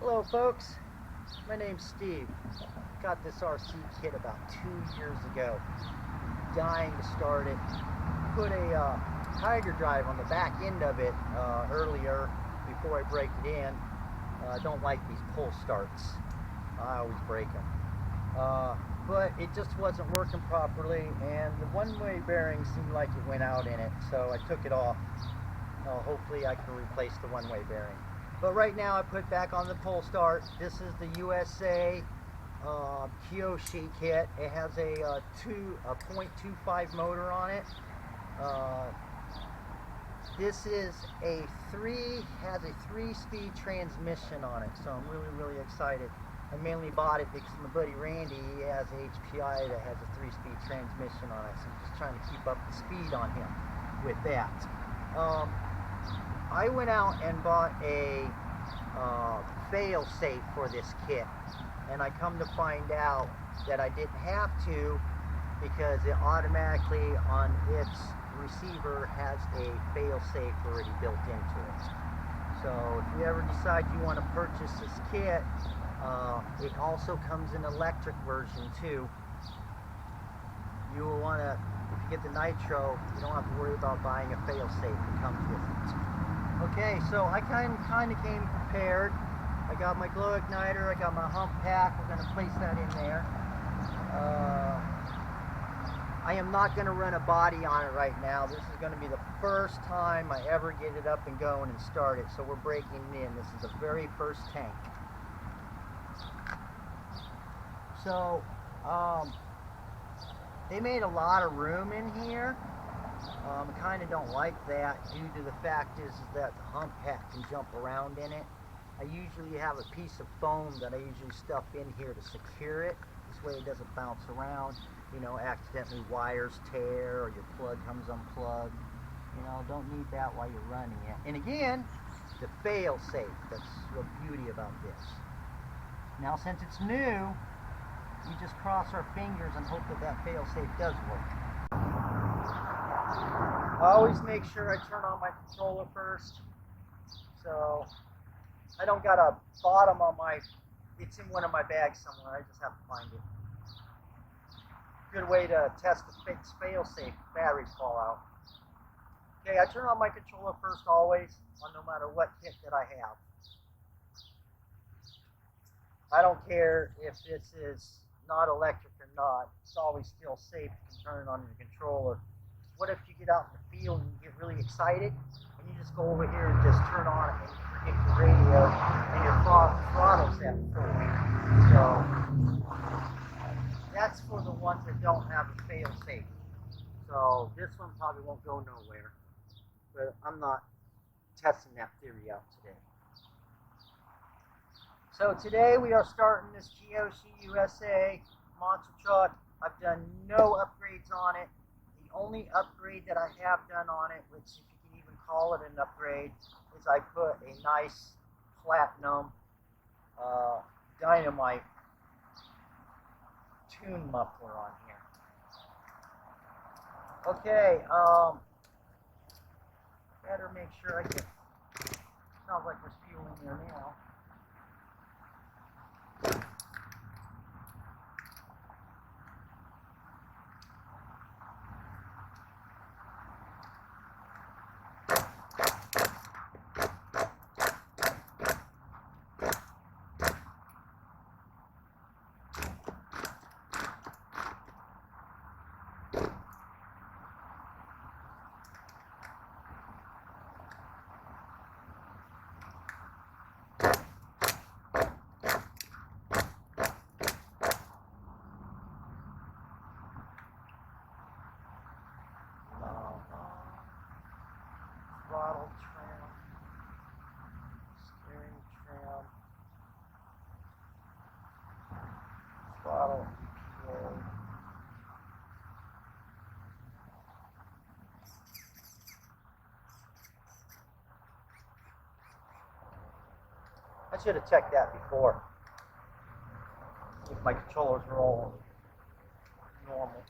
Hello folks, my name's Steve. Got this RC kit about 2 years ago. Dying to start it. Put a Tiger drive on the back end of it earlier before I break it in. I don't like these pull starts. I always break them. But it just wasn't working properly, and the one-way bearing seemed like it went out in it, so I took it off. Hopefully I can replace the one-way bearing. But right now I put back on the pull start. This is the USA Kyosho kit. It has a 0.25 motor on it. This is has a 3-speed transmission on it, so I'm really excited. I mainly bought it because my buddy Randy, he has a HPI that has a 3-speed transmission on it, so I'm just trying to keep up the speed on him with that. I went out and bought a fail-safe for this kit, and I come to find out that I didn't have to, because it automatically on its receiver has a fail-safe already built into it. So if you ever decide you want to purchase this kit, it also comes in electric version too. You will want to, if you get the nitro, you don't have to worry about buying a fail-safe. It comes with it. Okay, so I kind of came prepared. I got my glow igniter, I got my hump pack. We're going to place that in there. I am not going to run a body on it right now. This is going to be the first time I ever get it up and going and start it. So we're breaking it in. This is the very first tank. So they made a lot of room in here. I kind of don't like that, due to the fact is that the hump pack can jump around in it. I usually have a piece of foam that I usually stuff in here to secure it. This way it doesn't bounce around, you know, accidentally wires tear or your plug comes unplugged. You know, don't need that while you're running it. And again, the fail safe, that's the beauty about this. Now since it's new, we just cross our fingers and hope that that fail safe does work. I always make sure I turn on my controller first. So I don't got a bottom on my, it's in one of my bags somewhere, I just have to find it. Good way to test the fail-safe batteries fall out. Okay, I turn on my controller first always, on no matter what kit that I have. I don't care if this is not electric or not, it's always still safe to turn it on your controller. What if you get out in the field and you get really excited, and you just go over here and just turn on it and you forget your radio and your throttle's at full. So that's for the ones that don't have a fail-safe. So this one probably won't go nowhere, but I'm not testing that theory out today. So today we are starting this Kyosho USA monster truck. I've done no upgrades on it. The only upgrade that I have done on it, which if you can even call it an upgrade, is I put a nice platinum dynamite tune muffler on here. Okay, better make sure I get, sounds like there's fuel in there now. Throttle trim, steering trim, throttle EPA. I should have checked that before. See if my controllers are all normal.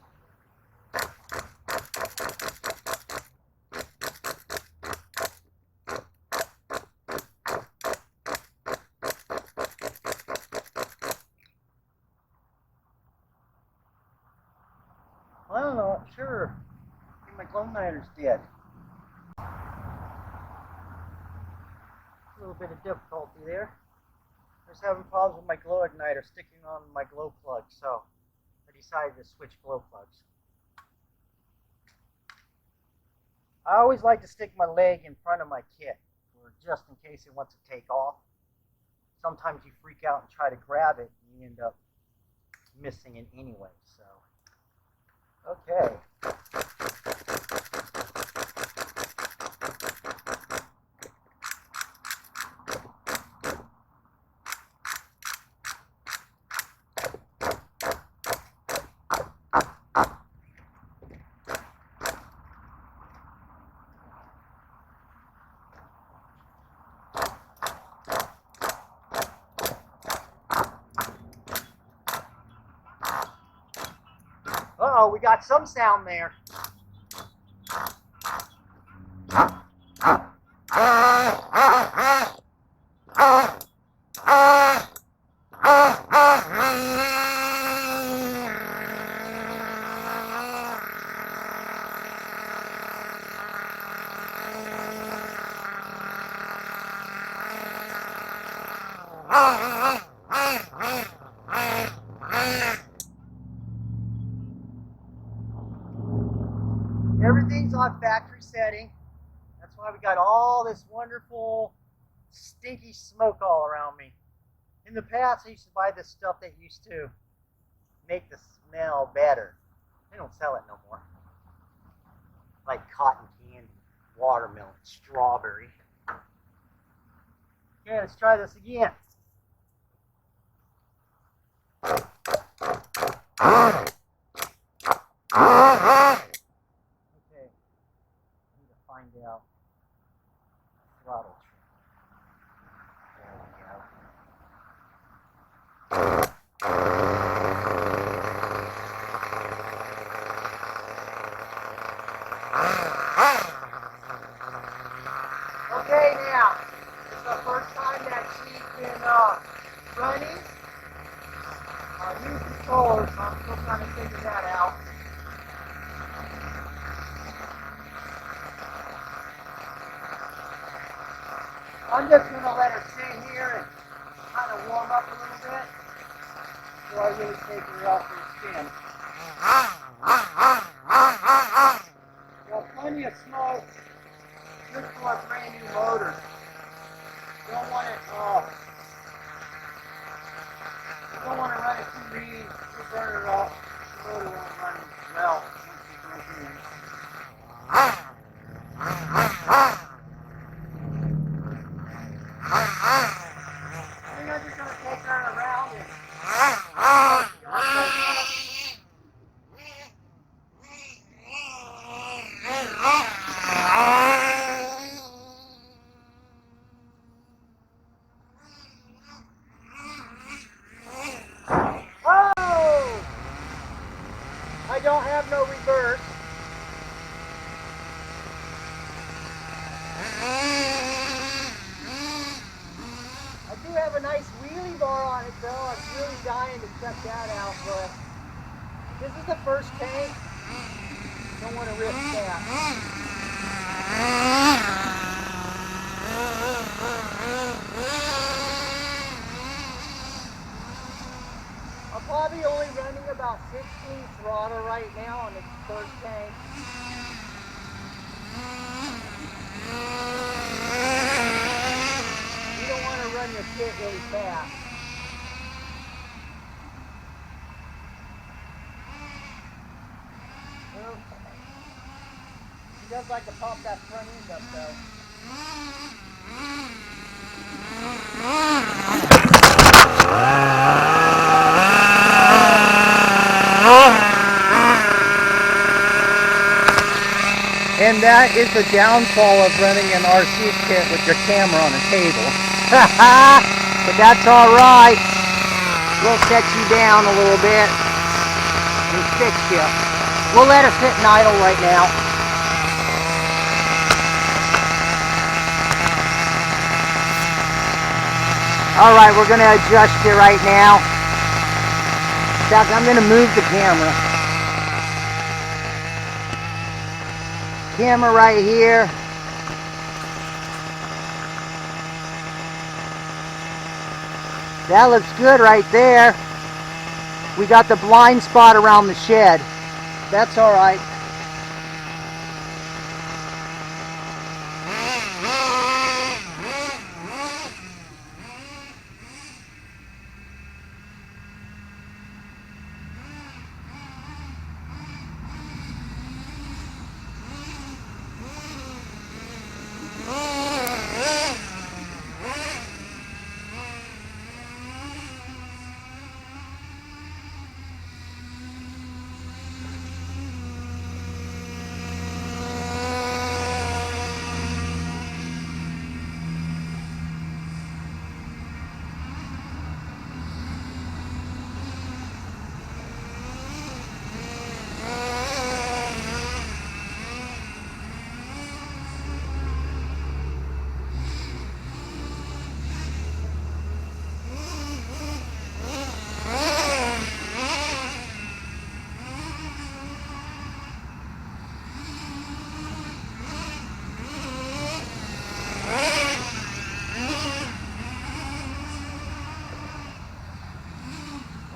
glow igniter's dead. A little bit of difficulty there. I was having problems with my glow igniter sticking on my glow plug, so I decided to switch glow plugs. I always like to stick my leg in front of my kit, just in case it wants to take off. Sometimes you freak out and try to grab it, and you end up missing it anyway. So, okay. Uh-oh, we got some sound there. Everything's on factory setting. That's why we got all this wonderful stinky smoke all around me. In the past, I used to buy this stuff that used to make the smell better. They don't sell it no more. Like cotton candy, watermelon, strawberry. Okay, let's try this again. Find out throttle trim. There we go. Okay, now this is the first time that she's been running. New controller, so I'm still trying to figure that out. I'm just going to let her sit here and kind of warm up a little bit before I really take her off her skin. Got plenty of smoke, good for a brand new motor. Don't want it you don't want to run it too lean, you burn it off. The motor won't run well once you break in. I think I'm just going to take her around and oh! I don't have no reverse. I do have a nice wheelie bar on it though. I'm really dying to check that out, but this is the first tank. Don't want to risk that. I'm probably only running about 16 throttle right now on the first tank. You don't want to run your kit really fast. Well, she does like to pop that front end up though. And that is the downfall of running an RC kit with your camera on a table. But that's alright. We'll set you down a little bit and fix you. We'll let her sit and idle right now. Alright, we're going to adjust you right now. In fact, I'm going to move the camera. camera right here. That looks good right there. We got the blind spot around the shed. That's all right.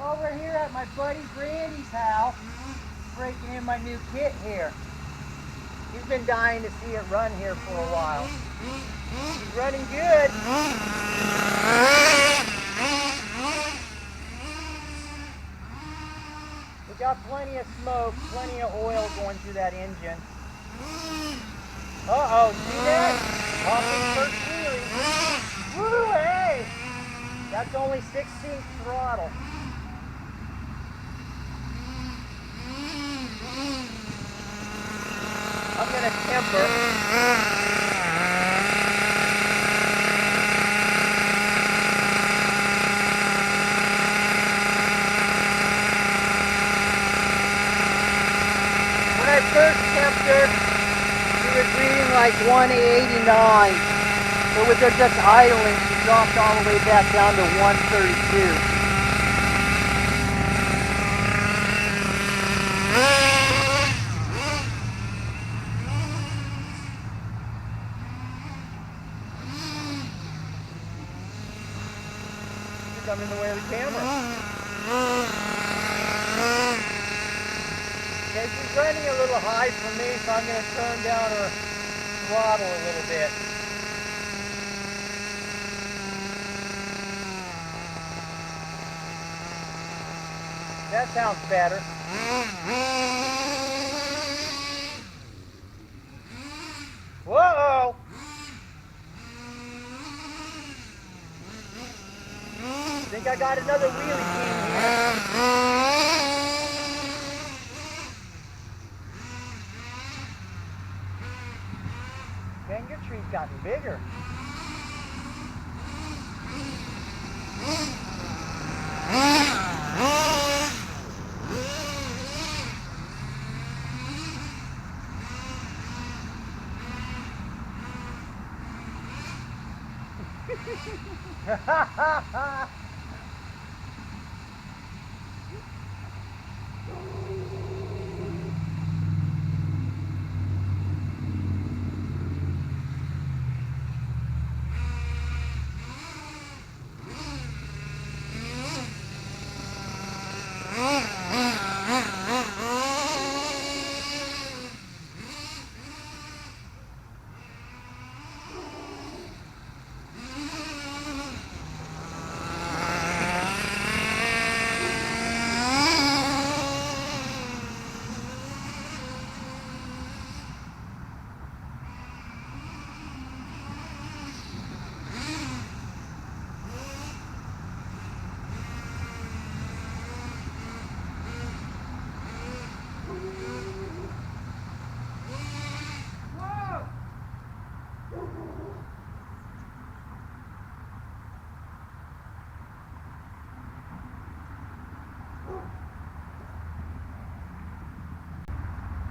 Over here at my buddy Brandy's house, breaking in my new kit here. He's been dying to see it run here for a while. He's running good. We got plenty of smoke, plenty of oil going through that engine. Uh-oh, see that? Off his first wheelie. Woo, hey! That's only 16th throttle. I'm gonna temper. When I first temped her, she was reading like 189. But with her just idling, she dropped all the way back down to 132. I'm in the way of the camera. Okay, she's running a little high for me, so I'm going to turn down her throttle a little bit. That sounds better. Whoa! I think I got another wheelie king here. Man, your tree's gotten bigger. Ha ha ha!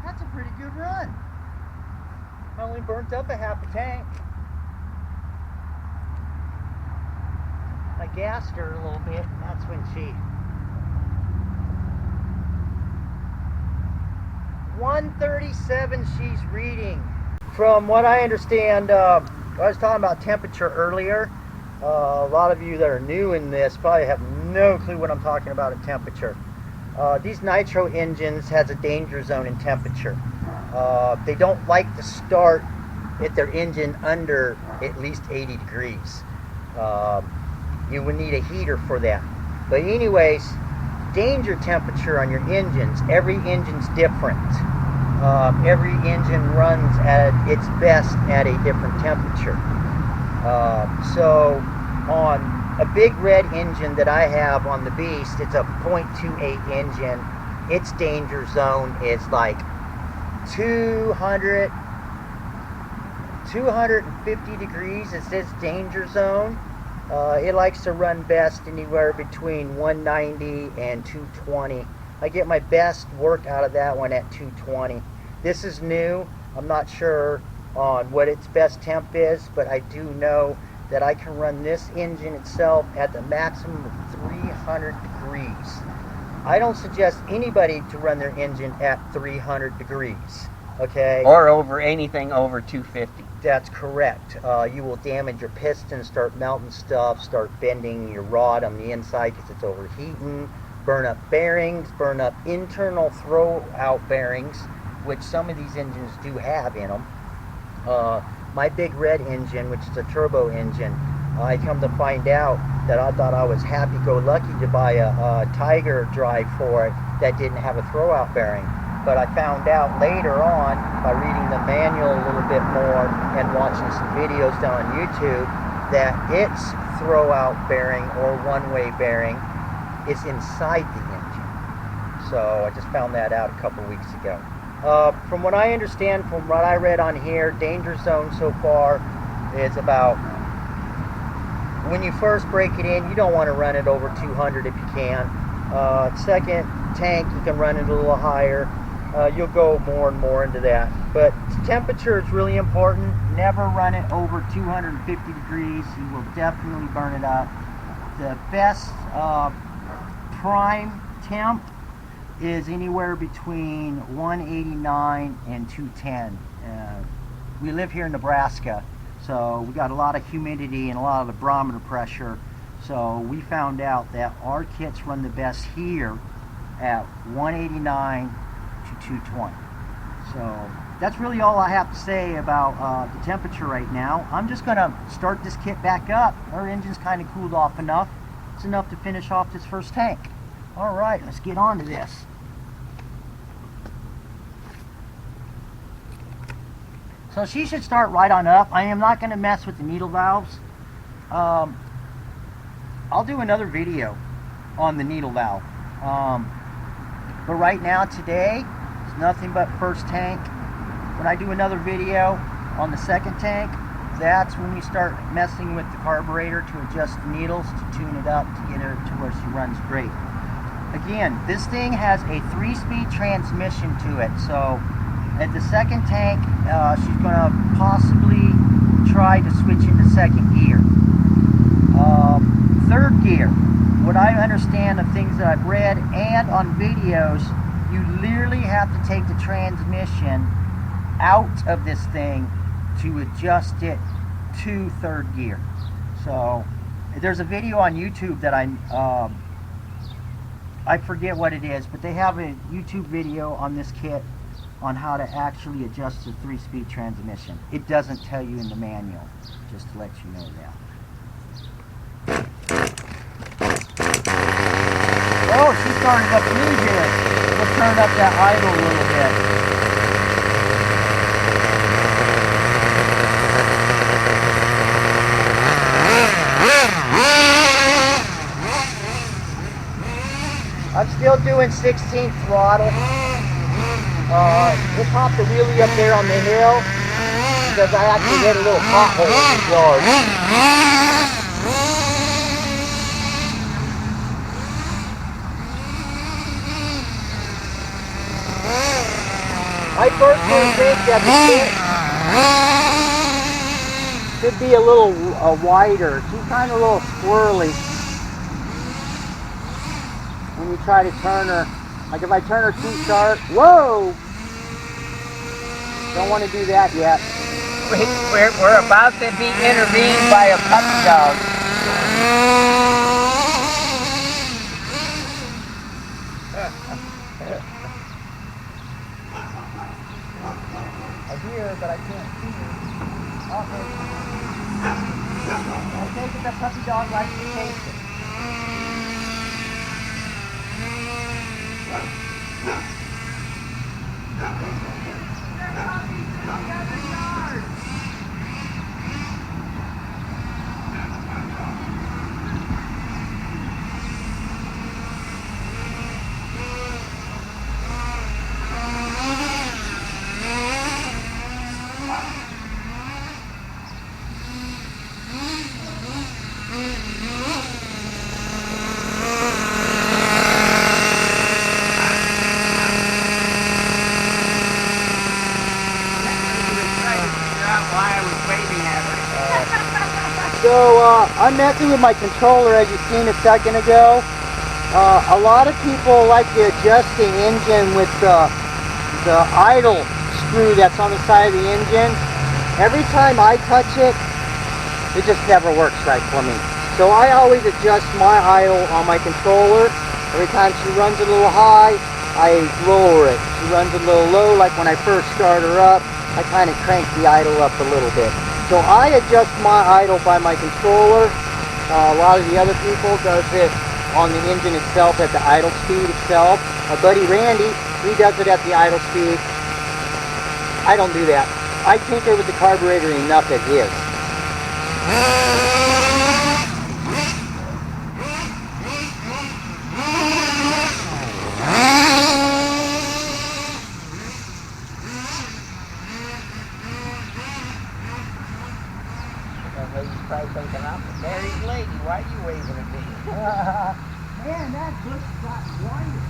That's a pretty good run. I only burnt up a half a tank. I gassed her a little bit, and that's when she 137 she's reading. From what I understand, I was talking about temperature earlier. A lot of you that are new in this probably have no clue what I'm talking about in temperature. These nitro engines has a danger zone in temperature. They don't like to start at their engine under at least 80 degrees. You would need a heater for that. But anyways, danger temperature on your engines, every engine's different. Every engine runs at its best at a different temperature. So on a big red engine that I have on the Beast, it's a 0.28 engine. Its danger zone is like 250 degrees is its danger zone. It likes to run best anywhere between 190 and 220. I get my best work out of that one at 220. This is new. I'm not sure on what its best temp is, but I do know that I can run this engine itself at the maximum of 300 degrees. I don't suggest anybody to run their engine at 300 degrees. Okay? Or over anything over 250. That's correct. You will damage your piston, start melting stuff, start bending your rod on the inside because it's overheating, burn up bearings, burn up internal throw-out bearings, which some of these engines do have in them. My big red engine, which is a turbo engine, I come to find out that I thought I was happy-go-lucky to buy a Tiger drive for it that didn't have a throw-out bearing. But I found out later on, by reading the manual a little bit more and watching some videos down on YouTube, that its throw-out bearing or one-way bearing is inside the engine. So I just found that out a couple weeks ago. From what I understand, from what I read on here, danger zone so far is about, when you first break it in, you don't want to run it over 200 if you can. Second tank, you can run it a little higher. You'll go more and more into that. But temperature is really important. Never run it over 250 degrees. You will definitely burn it up. The best prime temp is anywhere between 189 and 210. We live here in Nebraska, so we got a lot of humidity and a lot of the barometer pressure. So we found out that our kits run the best here at 189 to 220. So that's really all I have to say about the temperature right now. I'm just going to start this kit back up. Our engine's kind of cooled off enough. It's enough to finish off this first tank. All right, let's get on to this. So she should start right on up. I am not going to mess with the needle valves. I'll do another video on the needle valve. But right now, today, it's nothing but first tank. When I do another video on the second tank, that's when we start messing with the carburetor to adjust the needles, to tune it up, to get her to where she runs great. Again, this thing has a 3-speed transmission to it, so at the second tank, she's going to possibly try to switch into second gear. Third gear, what I understand of things that I've read and on videos, you literally have to take the transmission out of this thing to adjust it to third gear. So there's a video on YouTube that I forget what it is, but they have a YouTube video on this kit on how to actually adjust the 3-speed transmission. It doesn't tell you in the manual, just to let you know that. Oh, she started up really good. We'll turn up that idle a little bit. I'm still doing 16th throttle. We'll pop the wheelie up there on the hill because I actually hit a little pothole in the yard. I personally think that the kit should be a little wider. She's kind of a little squirrely when you try to turn her. Like if I turn her too sharp, whoa! Don't want to do that yet. We're about to be intervened by a puppy dog. I hear, but I can't see her. I take it the puppy dog likes to taste it. So I'm messing with my controller, as you seen a second ago. A lot of people like to adjust the engine with the idle screw that's on the side of the engine. Every time I touch it, it just never works right for me. So I always adjust my idle on my controller. Every time she runs a little high, I lower it. She runs a little low, like when I first start her up, I kind of crank the idle up a little bit. So I adjust my idle by my controller. A lot of the other people does it on the engine itself at the idle speed itself. My buddy Randy, he does it at the idle speed. I don't do that. I tinker with the carburetor enough as is. He's probably thinking, I'm a married lady. Why are you waving at me? Man, that bush got blinded.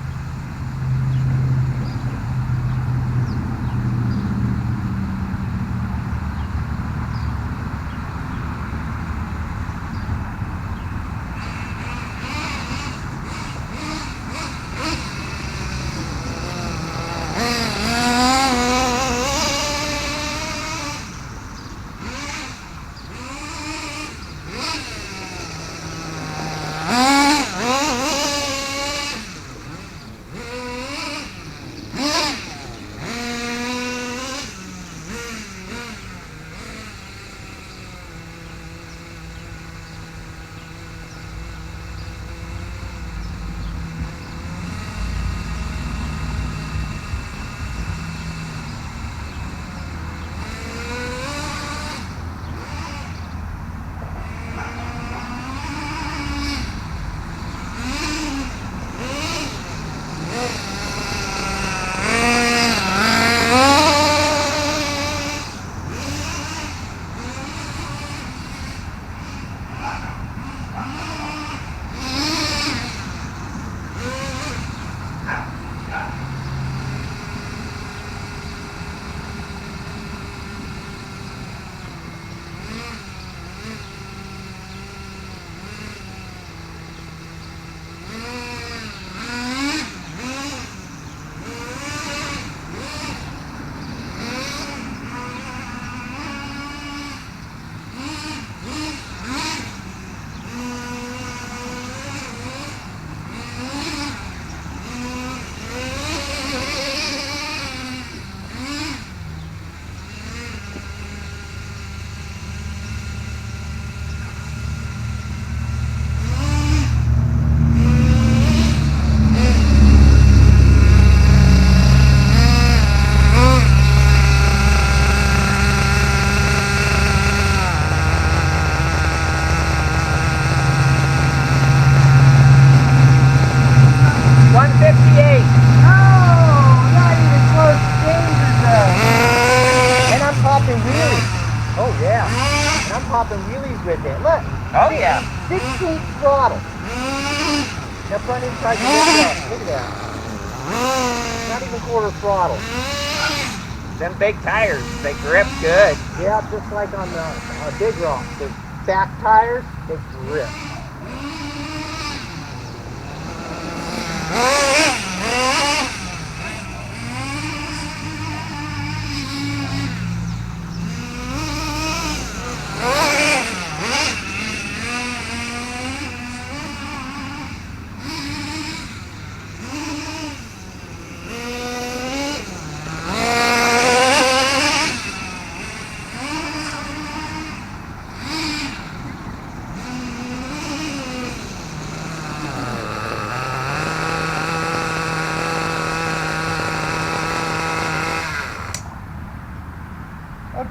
Popping wheelies with it. Look. Oh yeah. 16th throttle. Now front end tries to lift up. Look at that. Not even quarter throttle. Them big tires, they grip good. Yeah, just like on the big rock. The back tires, they grip.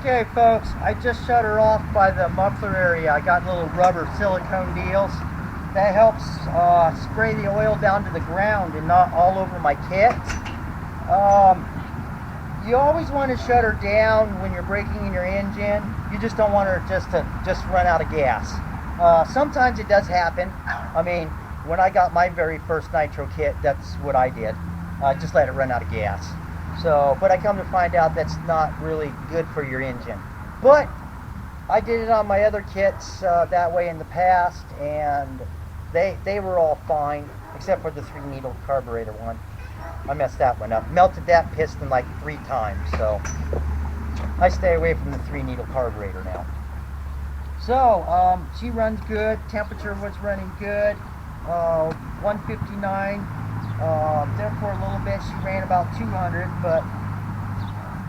Okay folks, I just shut her off by the muffler area. I got little rubber silicone deals. That helps spray the oil down to the ground and not all over my kit. You always want to shut her down when you're braking in your engine. You just don't want her to run out of gas. Sometimes it does happen. I mean, when I got my very first nitro kit, that's what I did. Just let it run out of gas. So, but I come to find out that's not really good for your engine. But I did it on my other kits that way in the past, and they were all fine, except for the 3-needle carburetor one. I messed that one up. Melted that piston like 3 times, so I stay away from the 3-needle carburetor now. So, she runs good. Temperature was running good. 159. There for a little bit she ran about 200, but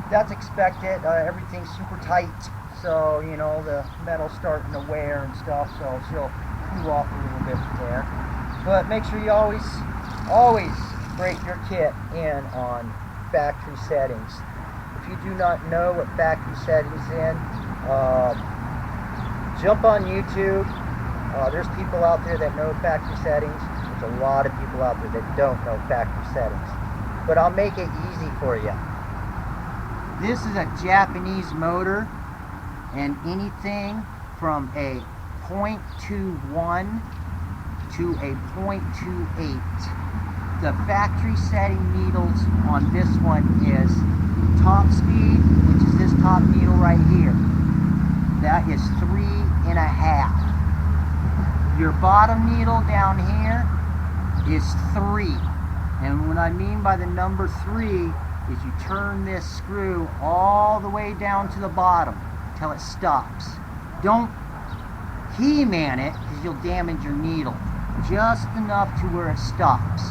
that's expected. Everything's super tight, so you know the metal's starting to wear and stuff, so she'll cool off a little bit there. But make sure you always break your kit in on factory settings. If you do not know what factory settings in, jump on YouTube. There's people out there that know factory settings. There's a lot of people out there that don't know factory settings. But I'll make it easy for you. This is a Japanese motor, and anything from a 0.21 to a 0.28. The factory setting needles on this one is top speed, which is this top needle right here. That is 3.5. Your bottom needle down here is 3. And what I mean by the number 3 is you turn this screw all the way down to the bottom until it stops. Don't key-man it because you'll damage your needle. Just enough to where it stops.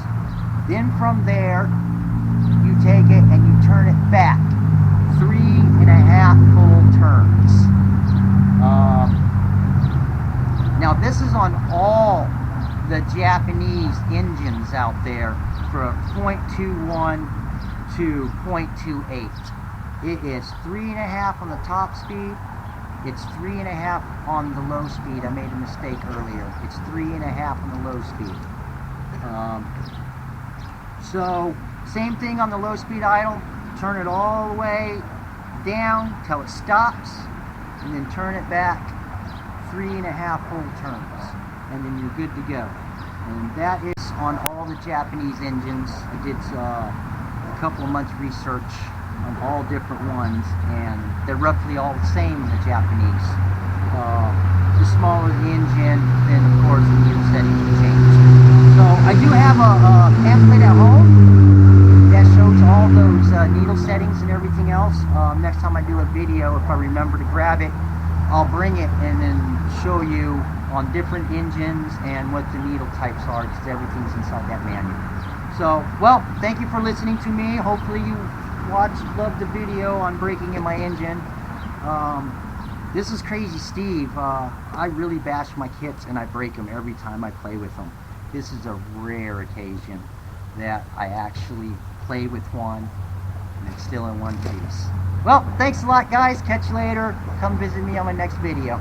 Then from there, you take it and you turn it back 3.5 full turns. Now this is on all the Japanese engines out there from 0.21 to 0.28. It is 3.5 on the top speed. It's 3.5 on the low speed. I made a mistake earlier. It's 3.5 on the low speed. So same thing on the low speed idle. Turn it all the way down till it stops, and then turn it back 3.5 full turns, and then you're good to go. And that is on all the Japanese engines. I did a couple of months research on all different ones, and they're roughly all the same in the Japanese. The smaller the engine, then of course the needle settings will change. So I do have a pamphlet at home that shows all those needle settings and everything else. Next time I do a video, if I remember to grab it, I'll bring it and then show you on different engines and what the needle types are, because everything's inside that manual. So, well, thank you for listening to me. Hopefully you loved the video on breaking in my engine. This is Crazy Steve. I really bash my kits and I break them every time I play with them. This is a rare occasion that I actually play with one and it's still in one piece. Well, thanks a lot guys. Catch you later. Come visit me on my next video.